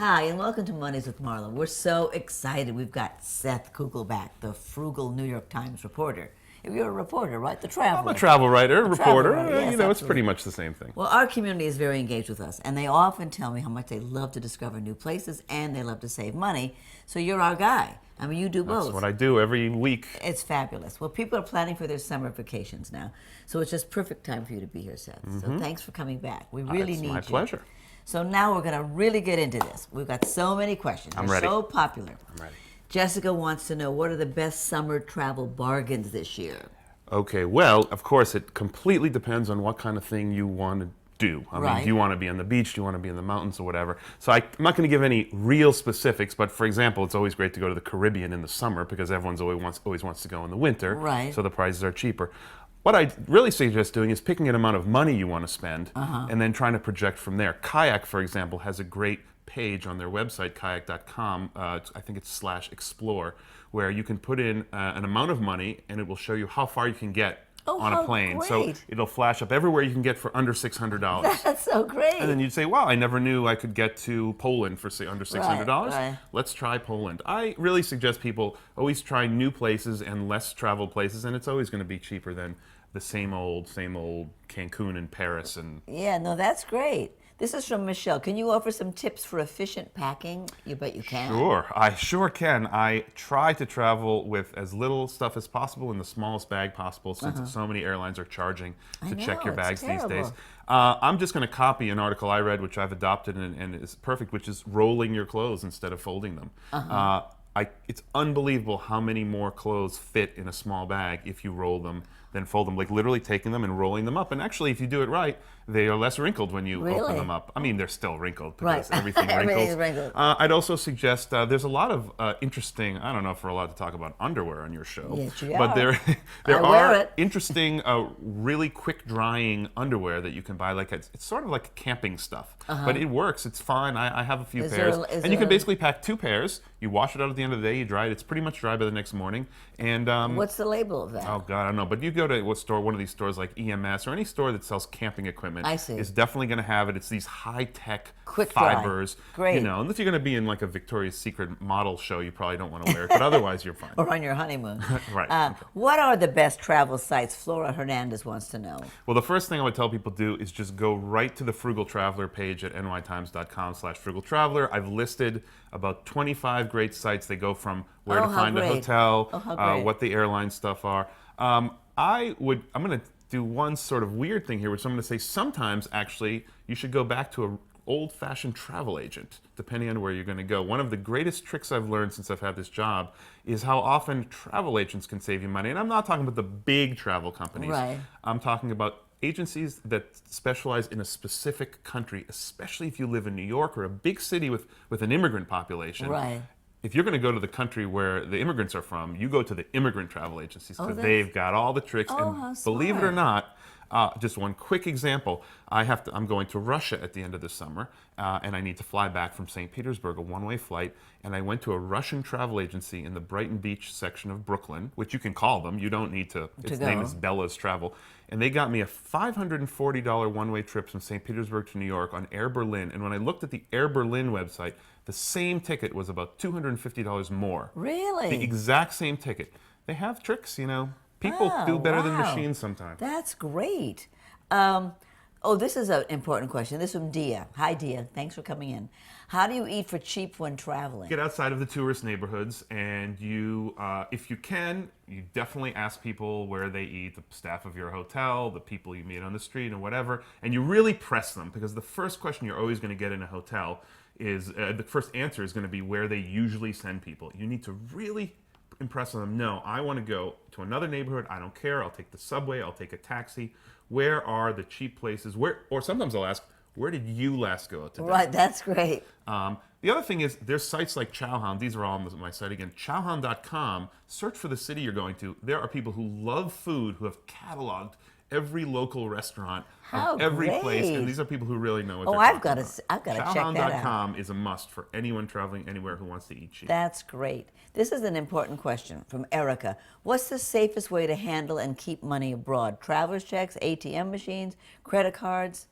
Hi, and welcome to Mondays with Marlo. We're so excited. We've got Seth Kugel back, the frugal New York Times reporter. You're a reporter, right? The traveler. I'm a travel writer, reporter. Yes, it's absolutely. pretty much the same thing. Well, our community is very engaged with us, and they often tell me how much they love to discover new places and they love to save money. So you're our guy. I mean, you do both. That's what I do every week. It's fabulous. Well, people are planning for their summer vacations now, so it's just perfect time for you to be here, Seth. So thanks for coming back. We really need you. It's my pleasure. So now we're going to really get into this. We've got so many questions. I'm They're ready. so popular. I'm ready. Jessica wants to know, what are the best summer travel bargains this year? Okay, well, of course, it completely depends on what kind of thing you want to do. I mean, do you want to be on the beach? Do you want to be in the mountains or whatever? So I'm not going to give any real specifics, but for example, it's always great to go to the Caribbean in the summer because everyone's always wants to go in the winter. Right. So the prices are cheaper. What I really suggest doing is picking an amount of money you want to spend and then trying to project from there. Kayak, for example, has a great page on their website, kayak.com, I think it's /explore, where you can put in an amount of money and it will show you how far you can get on a plane. Great. So it'll flash up everywhere you can get for under $600. That's so great. And then you'd say, wow, I never knew I could get to Poland for say under $600. Right. Let's try Poland. I really suggest people always try new places and less traveled places, and it's always going to be cheaper than the same old Cancun and Paris. And Yeah, no, that's great. This is from Michelle. Can you offer some tips for efficient packing? You bet you can. Sure, I sure can. I try to travel with as little stuff as possible in the smallest bag possible, since so many airlines are charging to check your bags these days. I'm just going to copy an article I read, which I've adopted and is perfect, which is rolling your clothes instead of folding them. It's unbelievable how many more clothes fit in a small bag if you roll them than fold them, like literally taking them and rolling them up. And actually, if you do it right, they are less wrinkled when you open them up. I mean, they're still wrinkled because everything wrinkles. Everything's wrinkled. I'd also suggest, there's a lot of interesting, I don't know if we're allowed to talk about underwear on your show, Yes, you but are. there I wear are it. interesting, really quick drying underwear that you can buy. Like it's sort of like camping stuff, but it works. It's fine. I have a few pairs. And you can basically pack 2 pairs. You wash it out at the end of the day, you dry it. It's pretty much dry by the next morning. And What's the label of that? oh God, I don't know. But you go to one of these stores like EMS or any store that sells camping equipment. I see. Is definitely going to have it. It's these high-tech Quick dry. fibers. Great. You know, unless you're going to be in like a Victoria's Secret model show, you probably don't want to wear it. But otherwise, you're fine. Or on your honeymoon. Right. Okay. What are the best travel sites? Flora Hernandez wants to know. Well, the first thing I would tell people to do is just go right to the Frugal Traveler page at nytimes.com/Frugal Traveler. I've listed about 25 great sites. They go from where to find a hotel, what the airline stuff are. I'm going to do one sort of weird thing here, which I'm going to say sometimes actually you should go back to an old-fashioned travel agent, depending on where you're going to go. One of the greatest tricks I've learned since I've had this job is how often travel agents can save you money. And I'm not talking about the big travel companies. Right. I'm talking about agencies that specialize in a specific country, especially if you live in New York or a big city with an immigrant population. Right. If you're going to go to the country where the immigrants are from, you go to the immigrant travel agencies because they've got all the tricks. And believe it or not, just one quick example, I'm going to Russia at the end of the summer, and I need to fly back from St. Petersburg, a one-way flight, and I went to a Russian travel agency in the Brighton Beach section of Brooklyn, which you can call them. You don't need to. Its name is Bella's Travel. And they got me a $540 one-way trip from St. Petersburg to New York on Air Berlin. And when I looked at the Air Berlin website, the same ticket was about $250 more. Really? The exact same ticket. They have tricks, you know. People do better than machines sometimes. That's great. This is an important question. This is from Dia. Hi, Dia. Thanks for coming in. How do you eat for cheap when traveling? Get outside of the tourist neighborhoods, and you, if you can, you definitely ask people where they eat, the staff of your hotel, the people you meet on the street, and whatever, and you really press them, because the first question you're always going to get in a hotel is, the first answer is going to be where they usually send people. You need to really impress on them. No, I want to go to another neighborhood. I don't care. I'll take the subway. I'll take a taxi. Where are the cheap places? Or sometimes I'll ask, where did you last go today? Right, that's great. The other thing is there's sites like Chowhound. These are all on my site again. Chowhound.com. Search for the city you're going to. There are people who love food who have cataloged every local restaurant of every place, and these are people who really know what they're talking about. I've got to check that out. Chowhound.com is a must for anyone traveling anywhere who wants to eat cheap. That's great. This is an important question from Erica. What's the safest way to handle and keep money abroad? Traveler's checks, ATM machines, credit cards?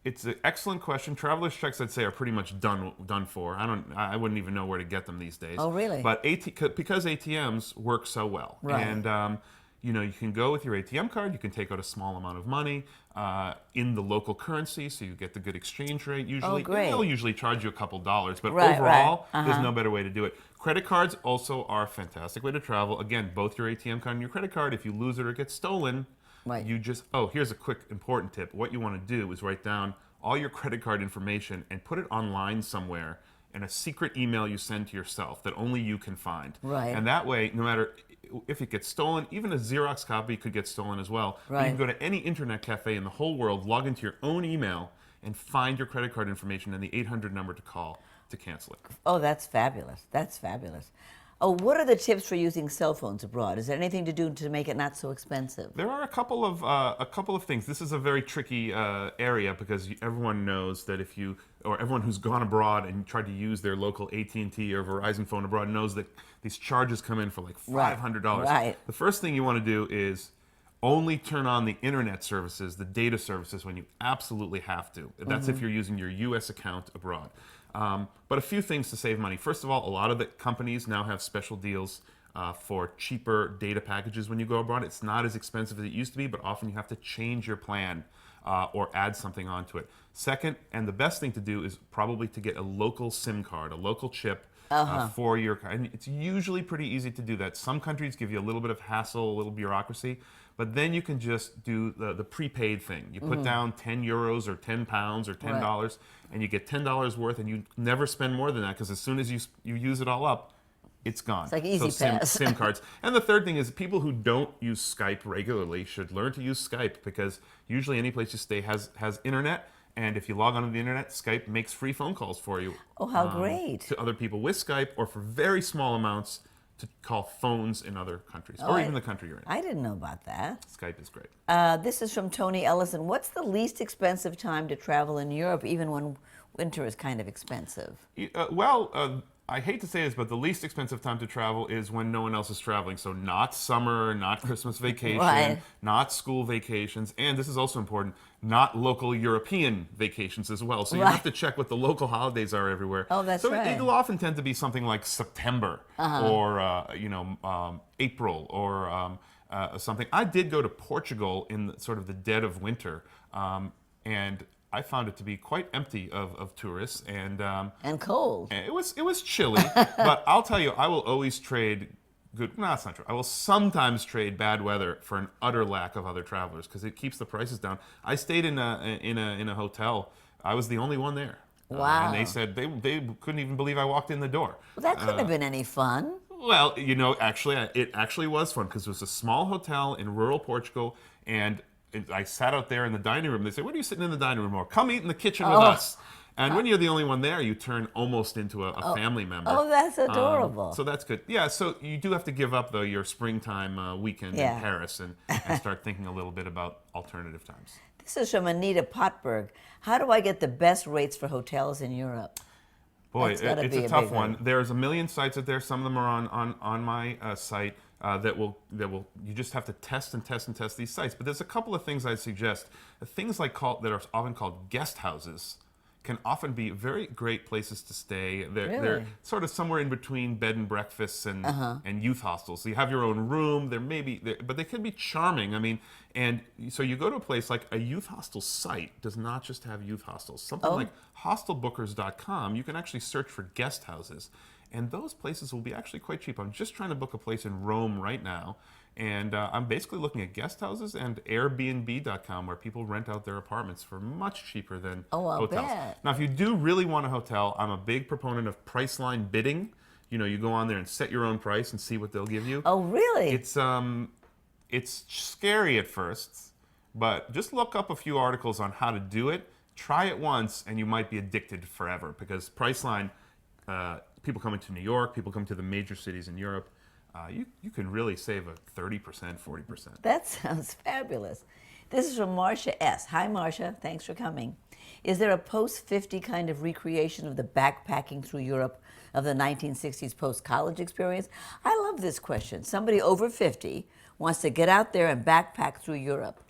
It's an excellent question. Traveler's checks, I'd say, are pretty much done for. I wouldn't even know where to get them these days. Oh, really? But because ATMs work so well, Right. and you can go with your ATM card. You can take out a small amount of money in the local currency, so you get the good exchange rate. Usually, great. they'll usually charge you a couple dollars, but Right, overall, right. there's no better way to do it. Credit cards also are a fantastic way to travel. Again, both your ATM card and your credit card. If you lose it or get stolen, Right. you just here's a quick important tip. What you want to do is write down all your credit card information and put it online somewhere in a secret email you send to yourself that only you can find. Right. And that way, no matter if it gets stolen, even a Xerox copy could get stolen as well. But Right. you can go to any internet cafe in the whole world, log into your own email, and find your credit card information and the 800 number to call to cancel it. Oh, that's fabulous. That's fabulous. Oh, what are the tips for using cell phones abroad? Is there anything to do to make it not so expensive? There are a couple of things. This is a very tricky area because everyone knows that everyone who's gone abroad and tried to use their local AT&T or Verizon phone abroad knows that these charges come in for like $500. Right. The first thing you want to do is only turn on the internet services, the data services, when you absolutely have to. That's if you're using your U.S. account abroad. But a few things to save money. First of all, a lot of the companies now have special deals for cheaper data packages when you go abroad. It's not as expensive as it used to be, but often you have to change your plan or add something onto it. Second, and the best thing to do is probably to get a local SIM card, a local chip for your card. And it's usually pretty easy to do that. Some countries give you a little bit of hassle, a little bureaucracy, but then you can just do the prepaid thing. You put down 10 euros or 10 pounds or $10, and you get $10 worth, and you never spend more than that because as soon as you use it all up, it's gone. It's like Easy Pass. SIM cards. And the third thing is people who don't use Skype regularly should learn to use Skype because usually any place you stay has internet. And if you log onto the internet, Skype makes free phone calls for you. Oh, how great. To other people with Skype or for very small amounts to call phones in other countries or even the country you're in. I didn't know about that. Skype is great. This is from Tony Ellison. What's the least expensive time to travel in Europe, even when winter is kind of expensive? I hate to say this, but the least expensive time to travel is when no one else is traveling. So not summer, not Christmas vacation, Right. not school vacations, and this is also important, not local European vacations as well. So you Right. have to check what the local holidays are everywhere. Oh, that's so right. it'll often tend to be something like September or April or something. I did go to Portugal in sort of the dead of winter, and I found it to be quite empty of tourists, and cold. it was chilly. But I'll tell you, I will always trade good. No, that's not true. I will sometimes trade bad weather for an utter lack of other travelers because it keeps the prices down. I stayed in a hotel. I was the only one there. Wow. And they said they couldn't even believe I walked in the door. Well, that couldn't have been any fun. Well, actually, it actually was fun because it was a small hotel in rural Portugal, and I sat out there in the dining room. They said, "What are you sitting in the dining room for? Come eat in the kitchen with us." And when you're the only one there, you turn almost into a family member. Oh, that's adorable. So that's good. Yeah, so you do have to give up, though, your springtime weekend in Paris and start thinking a little bit about alternative times. This is from Anita Potberg. How do I get the best rates for hotels in Europe? Boy, That's gotta it's be a a tough big one. one. There's a million sites out there. Some of them are on my site that will you just have to test these sites. But there's a couple of things I'd suggest. Things like that are often called guest houses can often be very great places to stay. They're Really? sort of somewhere in between bed and breakfasts and youth hostels. So you have your own room. But they can be charming. I mean, and so you go to a place like a youth hostel site does not just have youth hostels. Something like hostelbookers.com, you can actually search for guest houses. And those places will be actually quite cheap. I'm just trying to book a place in Rome right now. And I'm basically looking at guest houses and Airbnb.com where people rent out their apartments for much cheaper than I'll hotels. bet. Now, if you do really want a hotel, I'm a big proponent of Priceline bidding. You go on there and set your own price and see what they'll give you. Oh, really? It's scary at first, but just look up a few articles on how to do it. Try it once, and you might be addicted forever because Priceline, people coming to New York, people come to the major cities in Europe, you can really save a 30%, 40%. That sounds fabulous. This is from Marcia S. Hi, Marcia. Thanks for coming. Is there a post-50 kind of recreation of the backpacking through Europe of the 1960s post-college experience? I love this question. Somebody over 50 wants to get out there and backpack through Europe.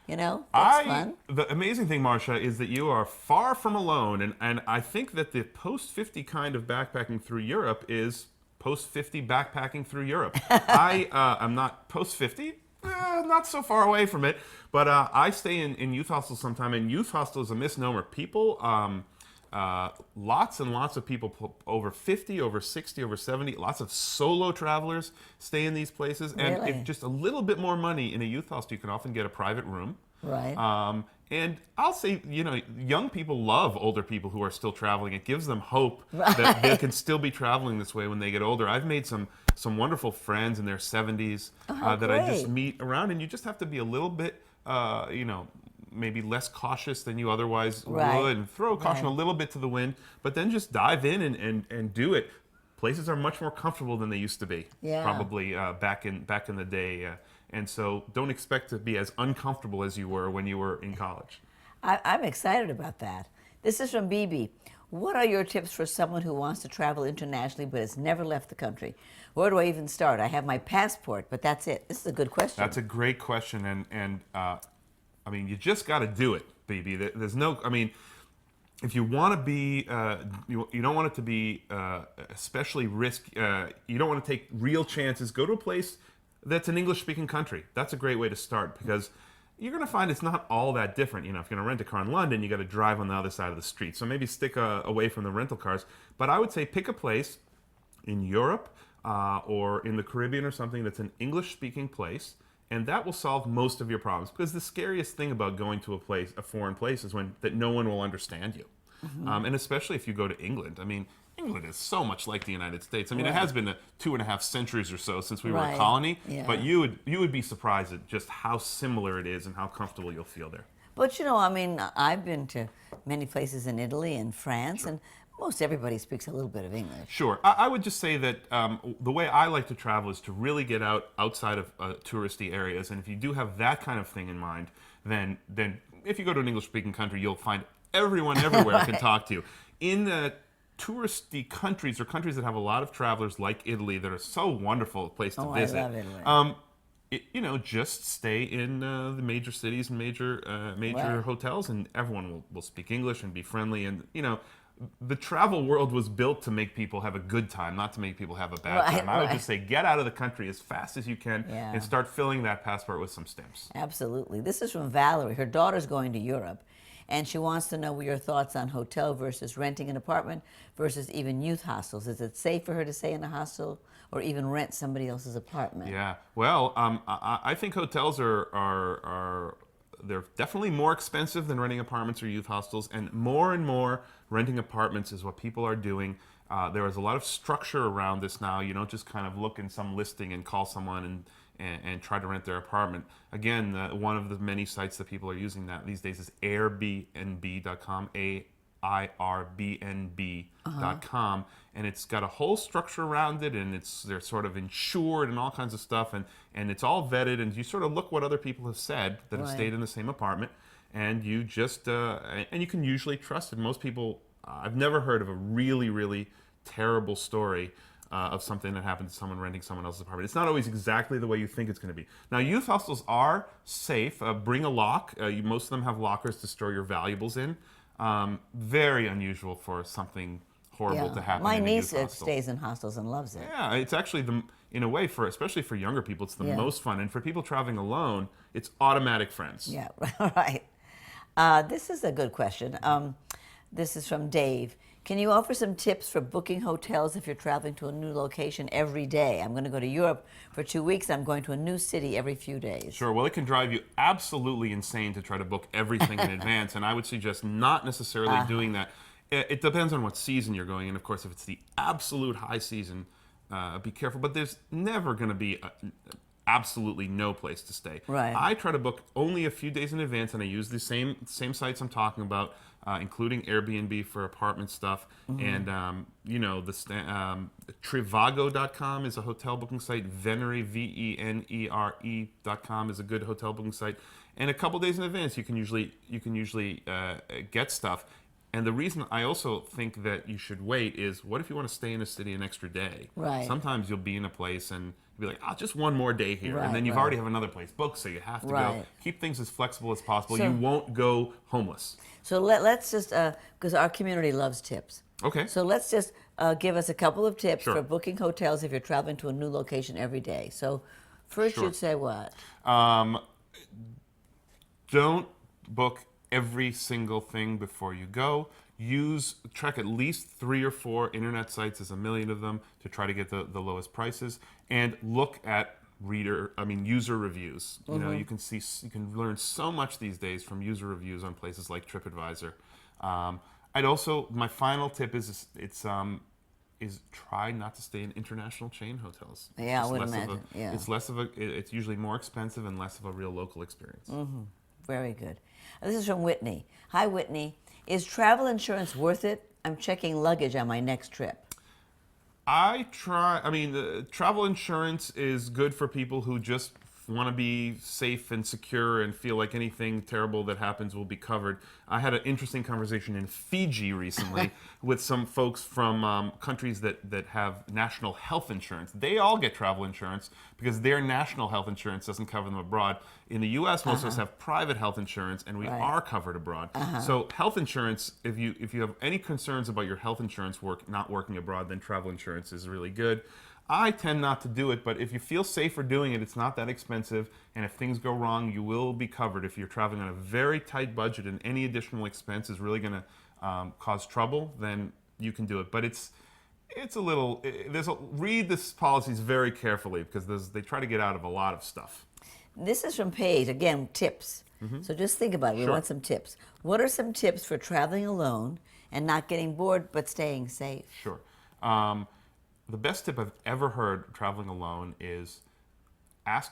You know, that's fun. The amazing thing, Marcia, is that you are far from alone, and I think that the post-50 kind of backpacking through Europe is post-50 backpacking through Europe. I'm not post-50, not so far away from it, but I stay in youth hostels sometime, and youth hostel is a misnomer. People, lots and lots of people over 50, over 60, over 70, lots of solo travelers stay in these places. And Really? if just a little bit more money in a youth hostel, you can often get a private room. Right. And I'll say, young people love older people who are still traveling. It gives them hope that they can still be traveling this way when they get older. I've made some wonderful friends in their 70s that I just meet around, and you just have to be a little bit, maybe less cautious than you otherwise would, and throw caution a little bit to the wind, but then just dive in and do it. Places are much more comfortable than they used to be, probably back in the day. And so don't expect to be as uncomfortable as you were when you were in college. I'm excited about that. This is from BB. What are your tips for someone who wants to travel internationally but has never left the country? Where do I even start? I have my passport, but that's it. This is a good question. That's a great question, and I mean, you just got to do it, BB. There's no, I mean, if you want to be, you don't want it to be especially risky. You don't want to take real chances. Go to a place that's an English-speaking country. That's a great way to start, because you're going to find it's not all that different. If you're going to rent a car in London, you got to drive on the other side of the street. So maybe stick away from the rental cars. But I would say pick a place in Europe or in the Caribbean or something that's an English-speaking place, and that will solve most of your problems. Because the scariest thing about going to a foreign place, is that no one will understand you. And especially if you go to England. I mean, England is so much like the United States. I mean, it has been 2.5 centuries or so since we were a colony, but you would be surprised at just how similar it is and how comfortable you'll feel there. But I mean, I've been to many places in Italy and France, and most everybody speaks a little bit of English. Sure. I would just say that the way I like to travel is to really get outside of touristy areas, and if you do have that kind of thing in mind, then if you go to an English-speaking country, you'll find everyone everywhere can talk to you. In touristy countries, or countries that have a lot of travelers like Italy, that are so wonderful a place to visit. I love Italy. Just stay in the major cities and major hotels, and everyone will speak English and be friendly. And the travel world was built to make people have a good time, not to make people have a bad time. I would just say get out of the country as fast as you can and start filling that passport with some stamps. Absolutely. This is from Valerie. Her daughter's going to Europe, and she wants to know what your thoughts on hotel versus renting an apartment versus even youth hostels. Is it safe for her to stay in a hostel or even rent somebody else's apartment? Yeah. Well, I think hotels are they're definitely more expensive than renting apartments or youth hostels, and more renting apartments is what people are doing. There is a lot of structure around this now. You don't just kind of look in some listing and call someone and try to rent their apartment. Again, one of the many sites that people are using these days is Airbnb.com, AIRBNB.com, and it's got a whole structure around it, and they're sort of insured and all kinds of stuff, and it's all vetted, and you sort of look what other people have said that have stayed in the same apartment, and you just and you can usually trust it. Most people, I've never heard of a really, really terrible story of something that happened to someone renting someone else's apartment. It's not always exactly the way you think it's going to be. Now, youth hostels are safe. Bring a lock. Most of them have lockers to store your valuables in. Very unusual for something horrible to happen. My in niece a youth hostel. stays in hostels and loves it. Yeah, it's actually in a way, especially for younger people, it's the most fun. And for people traveling alone, it's automatic friends. Yeah, right. This is a good question. This is from Dave. Can you offer some tips for booking hotels if you're traveling to a new location every day? I'm going to go to Europe for 2 weeks. I'm going to a new city every few days. Sure. Well, it can drive you absolutely insane to try to book everything in advance, and I would suggest not necessarily doing that. It depends on what season you're going in. Of course, if it's the absolute high season, be careful. But there's never going to be absolutely no place to stay. Right. I try to book only a few days in advance, and I use the same sites I'm talking about, including Airbnb for apartment stuff. And, Trivago.com is a hotel booking site. Venere, Venere.com is a good hotel booking site. And a couple days in advance, you can usually get stuff. And the reason I also think that you should wait is, what if you want to stay in a city an extra day? Right. Sometimes you'll be in a place and you'll be like, oh, just one more day here. Right, And then you've right. already have another place booked, so you have to go. Right. Keep things as flexible as possible. So- You won't go homeless. So let's just, because our community loves tips. Okay. So let's just give us a couple of tips Sure. for booking hotels if you're traveling to a new location every day. So first Sure. you'd say what? Don't book every single thing before you go. Track at least 3 or 4 internet sites, there's a million of them, to try to get the lowest prices, and look at user reviews. You know, you can learn so much these days from user reviews on places like TripAdvisor. My final tip is try not to stay in international chain hotels. Yeah, I would imagine. Yeah. It's usually more expensive and less of a real local experience. Very good. This is from Whitney. Hi, Whitney. Is travel insurance worth it? I'm checking luggage on my next trip. Travel insurance is good for people who just want to be safe and secure and feel like anything terrible that happens will be covered. I had an interesting conversation in Fiji recently with some folks from countries that have national health insurance. They all get travel insurance because their national health insurance doesn't cover them abroad. In the U.S., most of us have private health insurance, and we are covered abroad. So health insurance, if you have any concerns about your health insurance not working abroad, then travel insurance is really good. I tend not to do it, but if you feel safer doing it, it's not that expensive, and if things go wrong, you will be covered. If you're traveling on a very tight budget and any additional expense is really going to cause trouble, then you can do it. But read this policies very carefully, because they try to get out of a lot of stuff. This is from Paige. Again, tips. So just think about it. We want some tips. What are some tips for traveling alone and not getting bored but staying safe? Sure. The best tip I've ever heard traveling alone is ask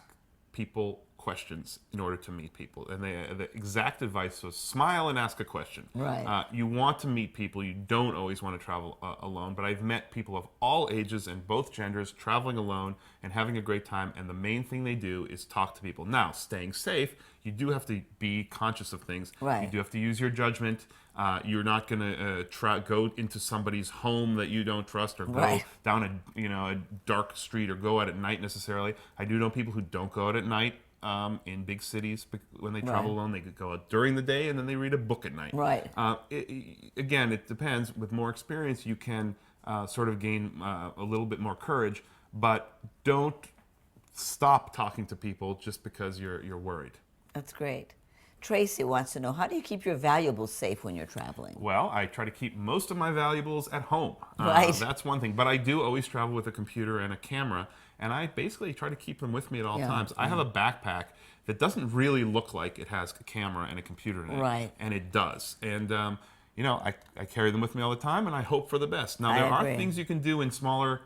people questions in order to meet people. And the exact advice was smile and ask a question. Right. You want to meet people. You don't always want to travel alone. But I've met people of all ages and both genders traveling alone and having a great time. And the main thing they do is talk to people. Now, staying safe, you do have to be conscious of things. Right. You do have to use your judgment. You're not going to go into somebody's home that you don't trust, or go down a dark street, or go out at night necessarily. I do know people who don't go out at night in big cities when they travel alone. They could go out during the day and then they read a book at night. Right. Again, it depends. With more experience, you can sort of gain a little bit more courage, but don't stop talking to people just because you're worried. That's great. Tracy wants to know, how do you keep your valuables safe when you're traveling? Well, I try to keep most of my valuables at home. Right. That's one thing. But I do always travel with a computer and a camera, and I basically try to keep them with me at all times. I have a backpack that doesn't really look like it has a camera and a computer in it. Right. And it does. And, I carry them with me all the time, and I hope for the best. Now, there are things you can do in smaller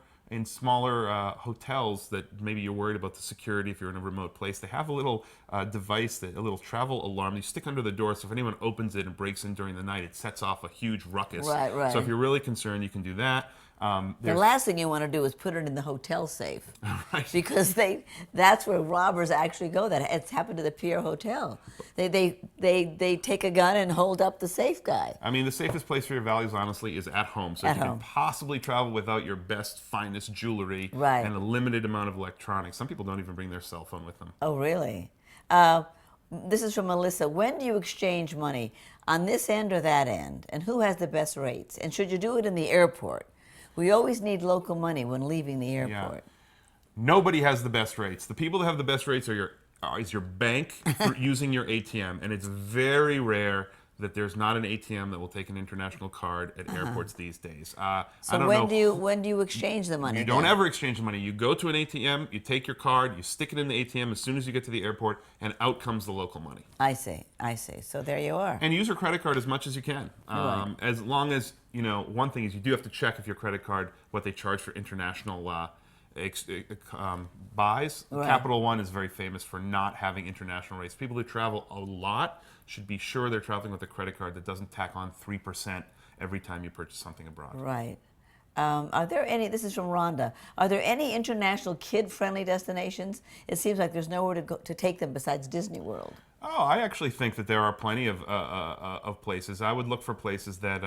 hotels that maybe you're worried about the security if you're in a remote place. They have a little device, a little travel alarm you stick under the door, so if anyone opens it and breaks in during the night, it sets off a huge ruckus. Right. So if you're really concerned, you can do that. The last thing you want to do is put it in the hotel safe. Right. Because that's where robbers actually go. It's happened to the Pierre Hotel. They take a gun and hold up the safe guy. I mean, the safest place for your values, honestly, is at home. So if you can possibly travel without your best, finest jewelry and a limited amount of electronics. Some people don't even bring their cell phone with them. Oh, really? This is from Melissa. When do you exchange money? On this end or that end? And who has the best rates? And should you do it in the airport? We always need local money when leaving the airport. Yeah. Nobody has the best rates. The people that have the best rates is your bank for using your ATM, and it's very rare that there's not an ATM that will take an international card at airports these days. So when do you exchange the money? You don't ever exchange the money. You go to an ATM, you take your card, you stick it in the ATM as soon as you get to the airport, and out comes the local money. I see. So there you are. And use your credit card as much as you can. As long as, one thing is you do have to check if your credit card, what they charge for international buys. Right. Capital One is very famous for not having international rates. People who travel a lot should be sure they're traveling with a credit card that doesn't tack on 3% every time you purchase something abroad. Right. Are there any, this is from Rhonda, are there any international kid-friendly destinations? It seems like there's nowhere to go to take them besides Disney World. Oh, I actually think that there are plenty of places. I would look for places that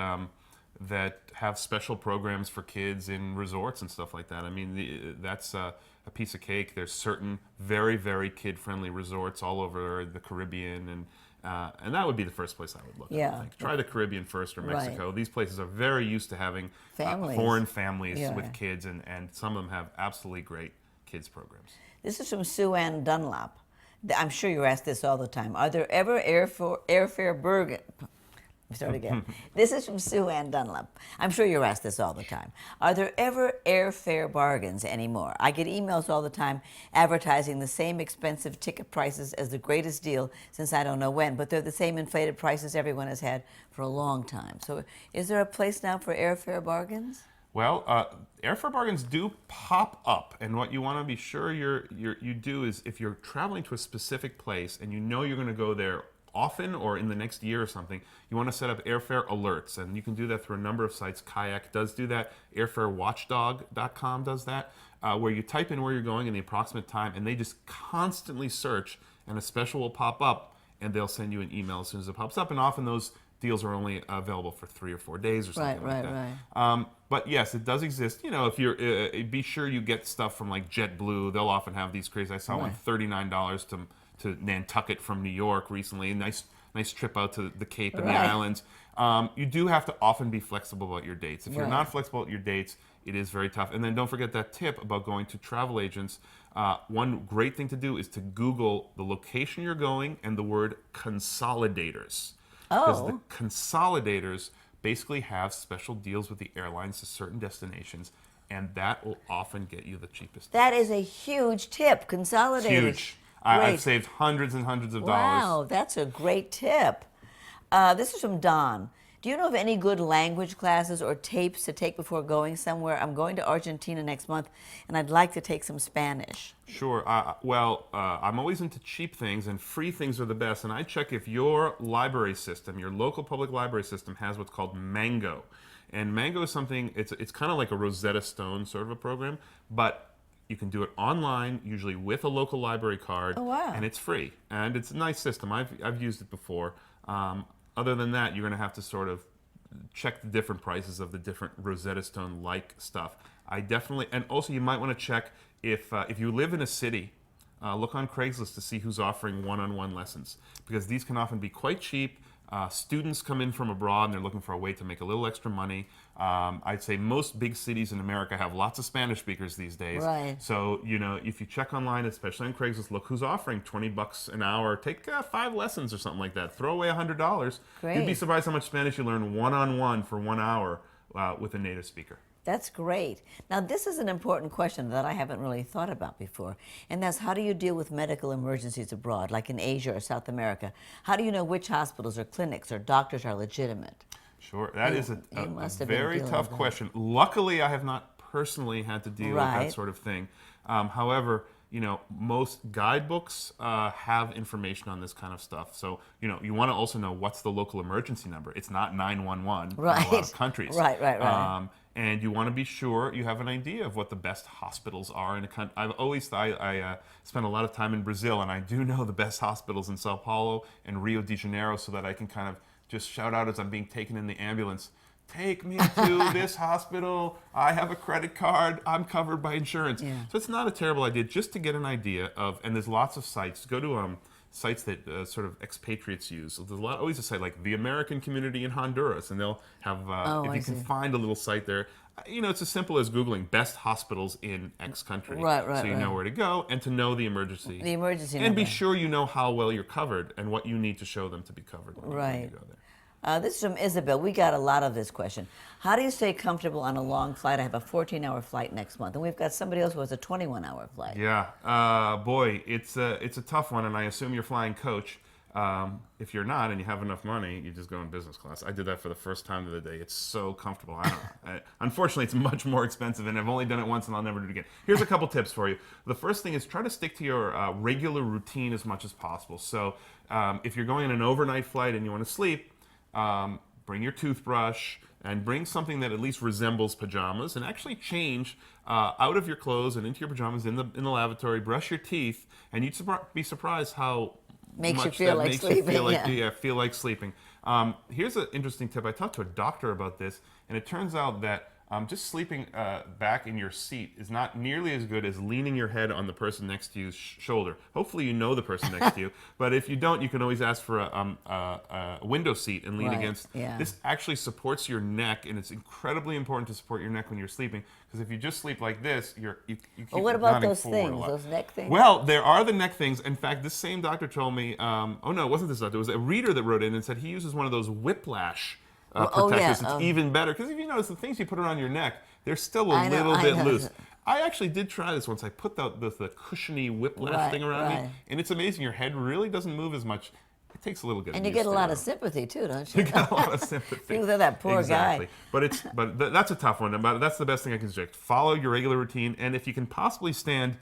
that have special programs for kids in resorts and stuff like that. I mean, that's a piece of cake. There's certain very, very kid-friendly resorts all over the Caribbean, and that would be the first place I would look. Yeah. I think. Try the Caribbean first or Mexico. Right. These places are very used to having Families. foreign families Yeah. with kids, and some of them have absolutely great kids programs. This is from Sue Ann Dunlap. I'm sure you're asked this all the time. Are there ever airfare bargains? Start again. This is from Sue Ann Dunlap. I'm sure you're asked this all the time. Are there ever airfare bargains anymore? I get emails all the time advertising the same expensive ticket prices as the greatest deal since I don't know when, but they're the same inflated prices everyone has had for a long time. So is there a place now for airfare bargains? Well, airfare bargains do pop up, and what you want to be sure you do is if you're traveling to a specific place and you know you're going to go there often or in the next year or something, you want to set up Airfare Alerts, and you can do that through a number of sites. Kayak does do that. AirfareWatchdog.com does that, where you type in where you're going and the approximate time, and they just constantly search, and a special will pop up, and they'll send you an email as soon as it pops up, and often those deals are only available for 3 or 4 days or something like that. Right. But yes, it does exist. You know, if you're, be sure you get stuff from like JetBlue. They'll often have these crazy. I saw one $39 to Nantucket from New York recently. Nice trip out to the Cape and the islands. You do have to often be flexible about your dates. If you're not flexible about your dates, it is very tough. And then don't forget that tip about going to travel agents. One great thing to do is to Google the location you're going and the word consolidators. Because the consolidators basically have special deals with the airlines to certain destinations, and that will often get you the cheapest. That is a huge tip, consolidators. Huge. I've saved hundreds and hundreds of dollars. Wow, that's a great tip. This is from Don. Do you know of any good language classes or tapes to take before going somewhere? I'm going to Argentina next month, and I'd like to take some Spanish. Sure. I'm always into cheap things, and free things are the best. And I check if your library system, your local public library system, has what's called Mango. And Mango is something, it's kind of like a Rosetta Stone sort of a program, but you can do it online, usually with a local library card. Oh, wow. And it's free. And it's a nice system. I've used it before. Other than that, you're going to have to sort of check the different prices of the different Rosetta Stone-like stuff. I definitely, and also you might want to check if you live in a city, look on Craigslist to see who's offering one-on-one lessons, because these can often be quite cheap. Students come in from abroad and they're looking for a way to make a little extra money. I'd say most big cities in America have lots of Spanish speakers these days. Right. So, you know, if you check online, especially on Craigslist, look who's offering $20 an hour. Take 5 lessons or something like that. Throw away $100. Great. You'd be surprised how much Spanish you learn one-on-one for 1 hour with a native speaker. That's great. Now, this is an important question that I haven't really thought about before, and that's how do you deal with medical emergencies abroad, like in Asia or South America? How do you know which hospitals or clinics or doctors are legitimate? Sure, that is a very tough question. Luckily, I have not personally had to deal with that sort of thing. However, you know, most guidebooks have information on this kind of stuff. So, you know, you want to also know what's the local emergency number. It's not 911 in a lot of countries. Right. And you want to be sure you have an idea of what the best hospitals are in a country. I've always thought, I spent a lot of time in Brazil, and I do know the best hospitals in Sao Paulo and Rio de Janeiro, so that I can kind of just shout out as I'm being taken in the ambulance, take me to this hospital. I have a credit card. I'm covered by insurance. Yeah. So it's not a terrible idea just to get an idea of, and there's lots of sites. Go to sites that sort of expatriates use. So there's always a site like the American Community in Honduras, and they'll have, if you can find a little site there, you know, it's as simple as Googling best hospitals in X country. So you know where to go, and to know the emergency. And be sure you know how well you're covered and what you need to show them to be covered when you go there. This is from Isabel. We got a lot of this question. How do you stay comfortable on a long flight? I have a 14-hour flight next month, and we've got somebody else who has a 21-hour flight. Yeah, boy, it's a tough one, and I assume you're flying coach. If you're not and you have enough money, you just go in business class. I did that for the first time the other day. It's so comfortable. I don't know. Unfortunately, it's much more expensive, and I've only done it once, and I'll never do it again. Here's a couple tips for you. The first thing is try to stick to your regular routine as much as possible. So if you're going on an overnight flight and you want to sleep, bring your toothbrush, and bring something that at least resembles pajamas, and actually change out of your clothes and into your pajamas in the lavatory. Brush your teeth, and you'd be surprised how makes much you feel that like makes sleeping. you feel like feel like sleeping. Here's an interesting tip. I talked to a doctor about this, and it turns out that just sleeping back in your seat is not nearly as good as leaning your head on the person next to you's shoulder. Hopefully you know the person next to you, but if you don't, you can always ask for a window seat and lean against. Yeah. This actually supports your neck, and it's incredibly important to support your neck when you're sleeping, because if you just sleep like this, you keep Well, what about nodding those forward a things, lot. those neck things? Well, there are the neck things. In fact, this same doctor told me, oh no, it wasn't this doctor, it was a reader that wrote in and said he uses one of those whiplash protectors. It's even better, because if you notice the things you put around your neck, they're still a little bit loose. I actually did try this once. I put the cushiony whiplash thing around me, and it's amazing. Your head really doesn't move as much. It takes a little bit. And you get a lot of sympathy too, don't you? You get a lot of sympathy. Feel that poor guy. But that's a tough one. But that's the best thing I can suggest. Follow your regular routine, and if you can possibly stand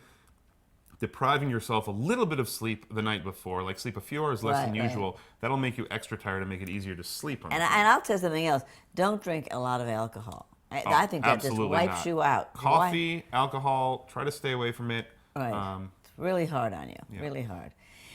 depriving yourself a little bit of sleep the night before, like sleep a few hours less than usual, that'll make you extra tired and make it easier to sleep on. And I'll tell you something else. Don't drink a lot of alcohol. I think that just wipes you out. Coffee, alcohol, try to stay away from it. Right. It's really hard on you, really hard.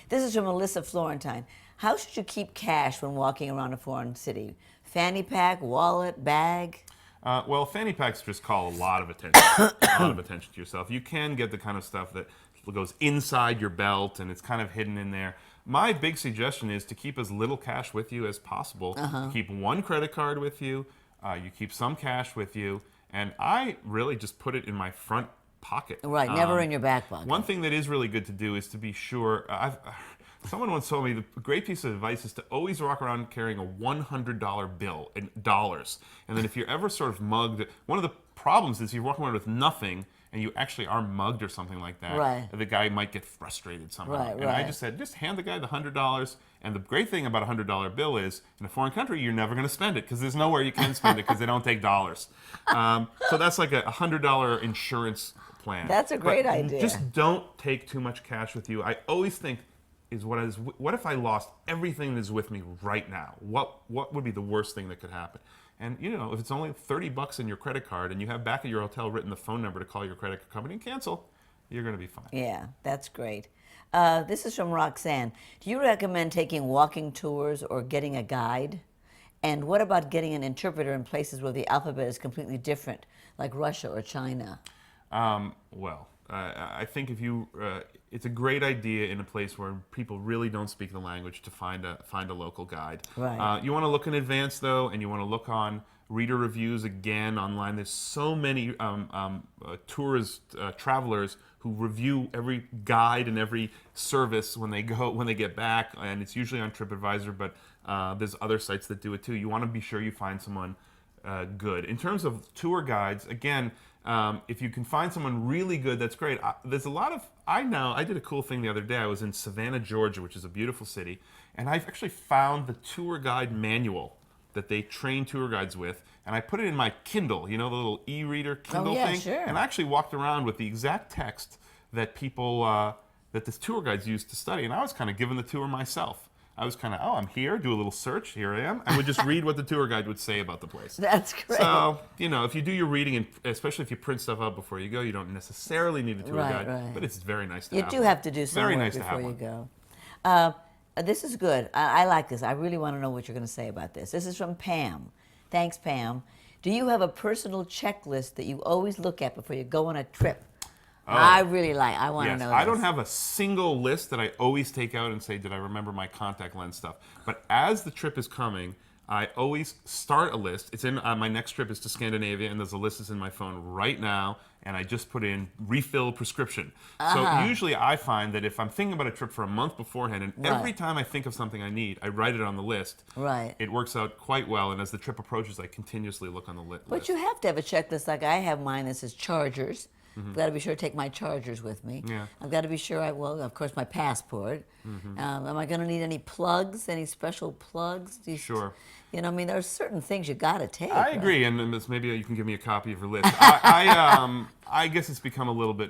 This is from Melissa Florentine. How should you keep cash when walking around a foreign city? Fanny pack, wallet, bag? Well, fanny packs just call a lot of attention, to yourself. You can get the kind of stuff that goes inside your belt and it's kind of hidden in there. My big suggestion is to keep as little cash with you as possible. Keep one credit card with you. You keep some cash with you, and I really just put it in my front pocket. Right, never in your back pocket. One thing that is really good to do is to be sure. Someone once told me the great piece of advice is to always walk around carrying a $100 bill in dollars. And then if you're ever sort of mugged, one of the problems is you're walking around with nothing and you actually are mugged or something like that, the guy might get frustrated somehow. I just said, just hand the guy the $100. And the great thing about a $100 bill is, in a foreign country, you're never going to spend it because there's nowhere you can spend it because they don't take dollars. So that's like a $100 insurance plan. That's a great idea. Just don't take too much cash with you. I always think, what if I lost everything that is with me right now? What would be the worst thing that could happen? And if it's only $30 in your credit card and you have back at your hotel written the phone number to call your credit card company and cancel, you're going to be fine. Yeah, that's great. This is from Roxanne. Do you recommend taking walking tours or getting a guide? And what about getting an interpreter in places where the alphabet is completely different, like Russia or China? I think it's a great idea in a place where people really don't speak the language to find a local guide. Right. You want to look in advance though, and you want to look on reader reviews again online. There's so many travelers who review every guide and every service when they get back, and it's usually on TripAdvisor, but there's other sites that do it too. You want to be sure you find someone good. In terms of tour guides, again, if you can find someone really good, that's great. There's a lot of, I did a cool thing the other day. I was in Savannah, Georgia, which is a beautiful city, and I've actually found the tour guide manual that they train tour guides with, and I put it in my Kindle, the little e-reader Kindle thing. Sure. And I actually walked around with the exact text that that the tour guides use to study, and I was kind of giving the tour myself. I was kind of, I'm here, do a little search, here I am, and would just read what the tour guide would say about the place. That's great. So, if you do your reading, and especially if you print stuff out before you go, you don't necessarily need a tour guide, but it's very nice to have You do have to do some very work nice before to have you one. go. This is good. I like this. I really want to know what you're going to say about this. This is from Pam. Thanks, Pam. Do you have a personal checklist that you always look at before you go on a trip? I want to know this. I don't have a single list that I always take out and say, did I remember my contact lens stuff? But as the trip is coming, I always start a list. It's in my next trip is to Scandinavia, and there's a list that's in my phone right now, and I just put in refill prescription. So usually I find that if I'm thinking about a trip for a month beforehand, and every time I think of something I need, I write it on the list. Right. It works out quite well, and as the trip approaches, I continuously look on the list. But you have to have a checklist. Like I have mine that says chargers. I've got to be sure to take my chargers with me. Yeah. I've got to be sure of course, my passport. Am I going to need any plugs, any special plugs? Sure. There are certain things you got to take. I agree, and maybe you can give me a copy of your list. I guess it's become a little bit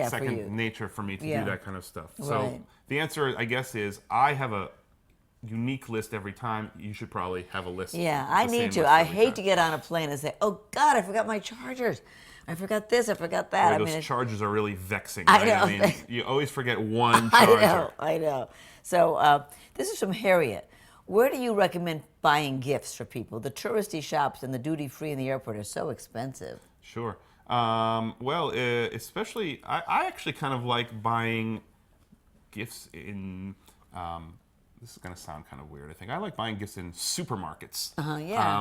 second nature for me to do that kind of stuff. So the answer, I guess, is I have a unique list every time. You should probably have a list. Yeah, I need to. I hate to get on a plane and say, "Oh God, I forgot my chargers. I forgot this. I forgot that." Boy, those chargers are really vexing. Right? I know. I mean, you always forget one charger. I know. So this is from Harriet. Where do you recommend buying gifts for people? The touristy shops and the duty free in the airport are so expensive. Sure. Well, especially, I actually kind of like buying gifts in. This is going to sound kind of weird. I think I like buying gifts in supermarkets. Yeah.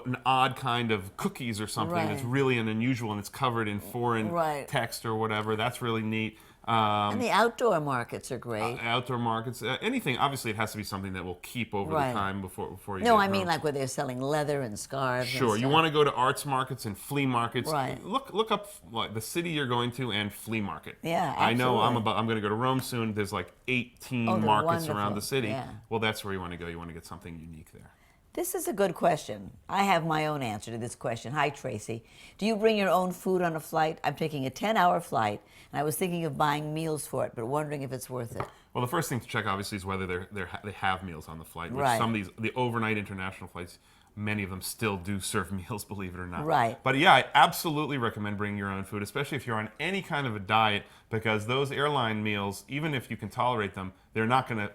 An odd kind of cookies or something that's really an unusual and it's covered in foreign text or whatever. That's really neat. And the outdoor markets are great. Outdoor markets, anything. Obviously, it has to be something that will keep over the time before you. No, get I mean home. like where they're selling leather and scarves. Sure, you want to go to arts markets and flea markets. Right. Look up like the city you're going to and flea market. Yeah, absolutely. I know I'm going to go to Rome soon. There's like 18 markets around the city. Yeah. Well, that's where you want to go. You want to get something unique there. This is a good question. I have my own answer to this question. Hi, Tracy. Do you bring your own food on a flight? I'm taking a 10-hour flight, and I was thinking of buying meals for it, but wondering if it's worth it. Well, the first thing to check, obviously, is whether they have meals on the flight. Which Right. some of the overnight international flights, many of them still do serve meals, believe it or not. Right. But yeah, I absolutely recommend bringing your own food, especially if you're on any kind of a diet, because those airline meals, even if you can tolerate them, they're not gonna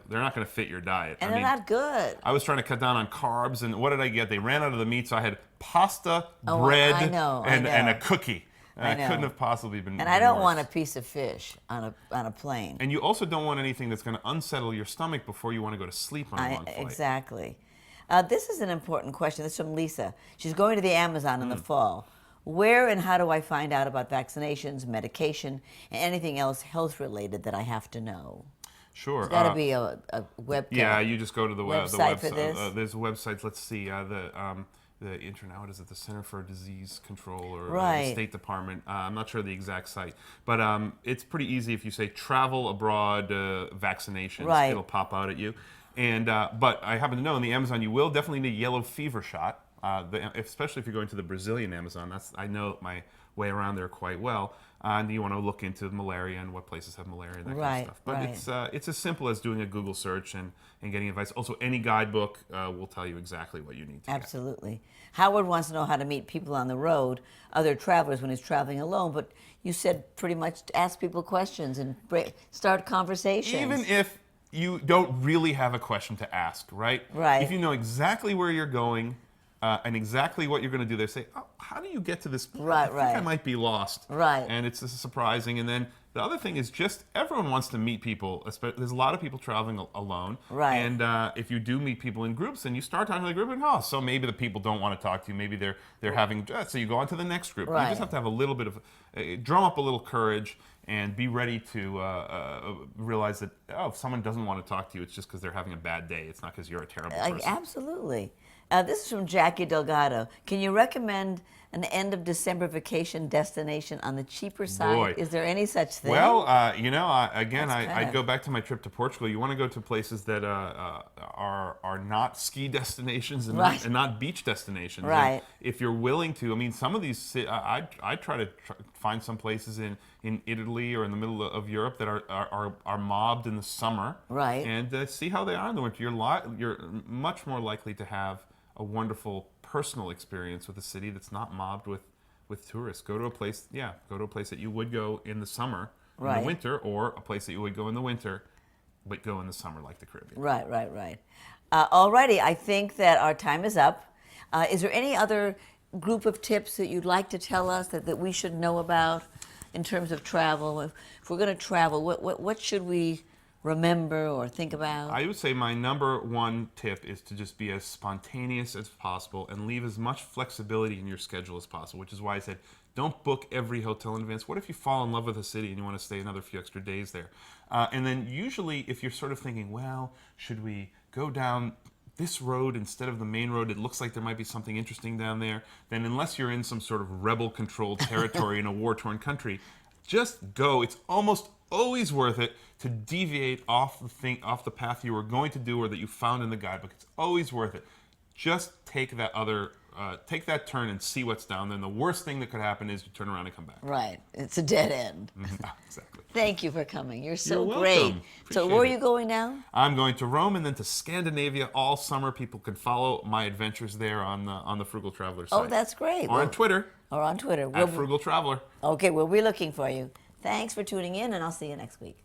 fit your diet. And they're not good. I was trying to cut down on carbs, and what did I get? They ran out of the meat, so I had pasta, bread, and a cookie. I couldn't have possibly been. And I don't worse. want a piece of fish on a plane. And you also don't want anything that's going to unsettle your stomach before you want to go to sleep on a long flight. Exactly. This is an important question. This is from Lisa. She's going to the Amazon in the fall. Where and how do I find out about vaccinations, medication, and anything else health-related that I have to know? Sure. There's got to be a web. Yeah, you just go to the website for this. There's websites. Let's see. The internet. What is it? The Center for Disease Control or the State Department. I'm not sure the exact site, but it's pretty easy if you say travel abroad vaccinations. Right. It'll pop out at you. And but I happen to know in the Amazon you will definitely need a yellow fever shot. Especially if you're going to the Brazilian Amazon. I know my way around there quite well. And you want to look into malaria and what places have malaria and that kind of stuff. But it's as simple as doing a Google search and getting advice. Also, any guidebook will tell you exactly what you need to Absolutely. Get. Howard wants to know how to meet people on the road, other travelers when he's traveling alone. But you said pretty much ask people questions and start conversations. Even if you don't really have a question to ask, right? Right. If you know exactly where you're going, and exactly what you're going to do. They say, "Oh, how do you get to this point? I think I might be lost." Right. And it's surprising. And then the other thing is just everyone wants to meet people. There's a lot of people traveling alone. Right. And if you do meet people in groups, and you start talking to the group, and so maybe the people don't want to talk to you. Maybe they're having. So you go on to the next group. Right. You just have to have a little bit of drum up a little courage. And be ready to realize that if someone doesn't want to talk to you, it's just because they're having a bad day. It's not because you're a terrible person. Absolutely. This is from Jackie Delgado. Can you recommend an end of December vacation destination on the cheaper side? Boy. Is there any such thing? Well, I'd go back to my trip to Portugal. You want to go to places that are not ski destinations and not beach destinations. Right. And if you're willing to, I mean, some of these, I try to find some places in Italy or in the middle of Europe that are mobbed in the summer. Right. And see how they are in the winter. You're much more likely to have a wonderful personal experience with a city that's not mobbed with tourists. Go to a place that you would go in the summer, in the winter, or a place that you would go in the winter, but go in the summer like the Caribbean. Right. Alrighty, I think that our time is up. Is there any other group of tips that you'd like to tell us that we should know about in terms of travel? If we're going to travel, what should we remember or think about? I would say my number one tip is to just be as spontaneous as possible and leave as much flexibility in your schedule as possible, which is why I said don't book every hotel in advance. What if you fall in love with a city and you want to stay another few extra days there? And then usually if you're sort of thinking, well, should we go down this road instead of the main road? It looks like there might be something interesting down there. Then unless you're in some sort of rebel-controlled territory in a war-torn country, just go. It's almost always worth it to deviate off the path you were going to do or that you found in the guidebook. It's always worth it. Just take that other take that turn and see what's down there. And the worst thing that could happen is you turn around and come back. Right. It's a dead end. Exactly. Thank you for coming. You're so You're great. welcome. So Appreciate where are it. you going now? I'm going to Rome and then to Scandinavia all summer. People can follow my adventures there on the Frugal Traveler site. Oh, that's great. Or on Twitter. Or on Twitter. At Frugal Traveler. Okay, we'll be looking for you. Thanks for tuning in, and I'll see you next week.